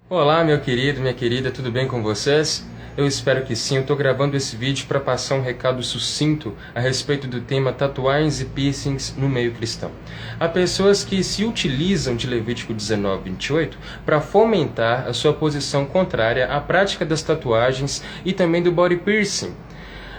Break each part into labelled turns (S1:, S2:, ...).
S1: Olá, meu querido, minha querida, tudo bem com vocês? Eu espero que sim. Eu estou gravando esse vídeo para passar um recado sucinto a respeito do tema tatuagens e piercings no meio cristão. Há pessoas que se utilizam de Levítico 19:28 para fomentar a sua posição contrária à prática das tatuagens e também do body piercing.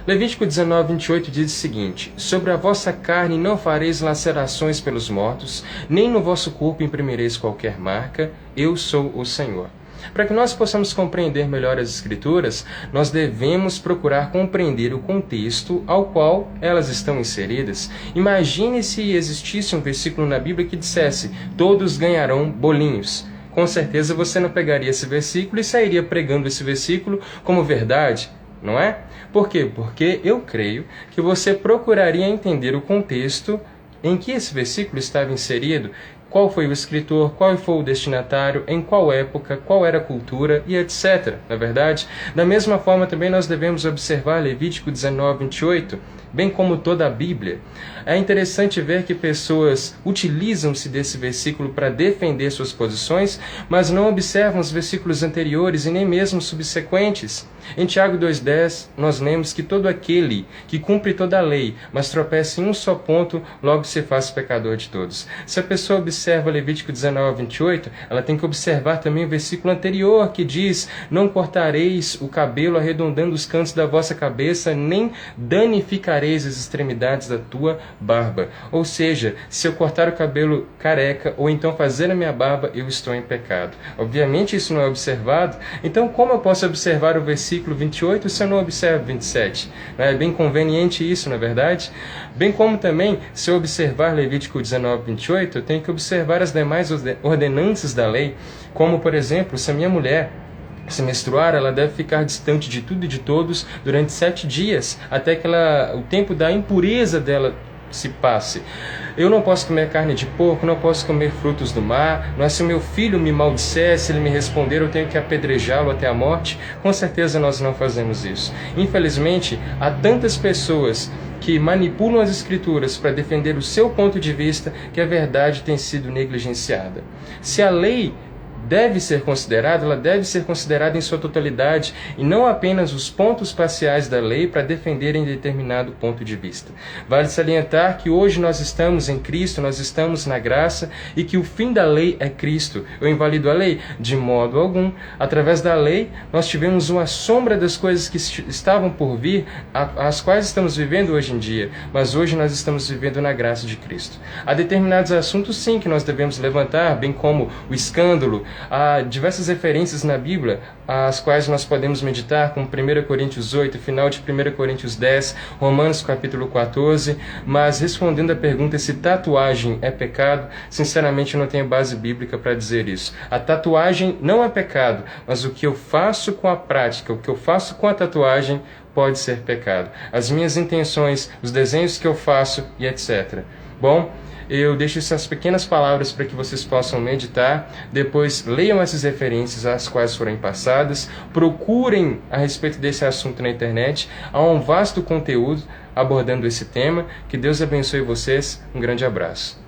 S1: Levítico 19:28 diz o seguinte: sobre a vossa carne não fareis lacerações pelos mortos, nem no vosso corpo imprimireis qualquer marca, eu sou o Senhor. Para que nós possamos compreender melhor as Escrituras, nós devemos procurar compreender o contexto ao qual elas estão inseridas. Imagine se existisse um versículo na Bíblia que dissesse: todos ganharão bolinhos. Com certeza você não pegaria esse versículo e sairia pregando esse versículo como verdade, não é? Por quê? Porque eu creio que você procuraria entender o contexto em que esse versículo estava inserido, qual foi o escritor, qual foi o destinatário, em qual época, qual era a cultura e etc. Na verdade, da mesma forma também nós devemos observar Levítico 19:28, bem como toda a Bíblia. É interessante ver que pessoas utilizam-se desse versículo para defender suas posições, mas não observam os versículos anteriores e nem mesmo subsequentes. Em Tiago 2:10, nós lemos que todo aquele que cumpre toda a lei, mas tropeça em um só ponto, logo se faz pecador de todos. Se a pessoa observa Levítico 19:28, ela tem que observar também o versículo anterior, que diz: não cortareis o cabelo arredondando os cantos da vossa cabeça, nem danificareis as extremidades da tua barba. Ou seja, se eu cortar o cabelo careca, ou então fazer a minha barba, eu estou em pecado. Obviamente isso não é observado, então como eu posso observar o versículo 28 se eu não observo 27? É bem conveniente isso, não é verdade? Bem como também, se eu observar Levítico 19:28, eu tenho que observar as demais ordenanças da lei, como por exemplo, se a minha mulher se menstruar, ela deve ficar distante de tudo e de todos durante 7 dias, até que o tempo da impureza dela se passe. Eu não posso comer carne de porco, não posso comer frutos do mar. Não é se o meu filho me maldisser, se ele me responder, eu tenho que apedrejá-lo até a morte. Com certeza nós não fazemos isso. Infelizmente, há tantas pessoas que manipulam as Escrituras para defender o seu ponto de vista que a verdade tem sido negligenciada. Se a lei deve ser considerada, ela deve ser considerada em sua totalidade e não apenas os pontos parciais da lei para defenderem determinado ponto de vista. Vale salientar que hoje nós estamos em Cristo, nós estamos na graça e que o fim da lei é Cristo. Eu invalido a lei? De modo algum. Através da lei, nós tivemos uma sombra das coisas que estavam por vir, as quais estamos vivendo hoje em dia, mas hoje nós estamos vivendo na graça de Cristo. Há determinados assuntos, sim, que nós devemos levantar, bem como o escândalo. Há diversas referências na Bíblia, as quais nós podemos meditar, como 1 Coríntios 8, final de 1 Coríntios 10, Romanos capítulo 14, mas respondendo à pergunta se tatuagem é pecado, sinceramente eu não tenho base bíblica para dizer isso. A tatuagem não é pecado, mas o que eu faço com a prática, o que eu faço com a tatuagem pode ser pecado. As minhas intenções, os desenhos que eu faço e etc. Bom, eu deixo essas pequenas palavras para que vocês possam meditar, depois leiam essas referências às quais forem passadas, procurem a respeito desse assunto na internet, há um vasto conteúdo abordando esse tema. Que Deus abençoe vocês, um grande abraço.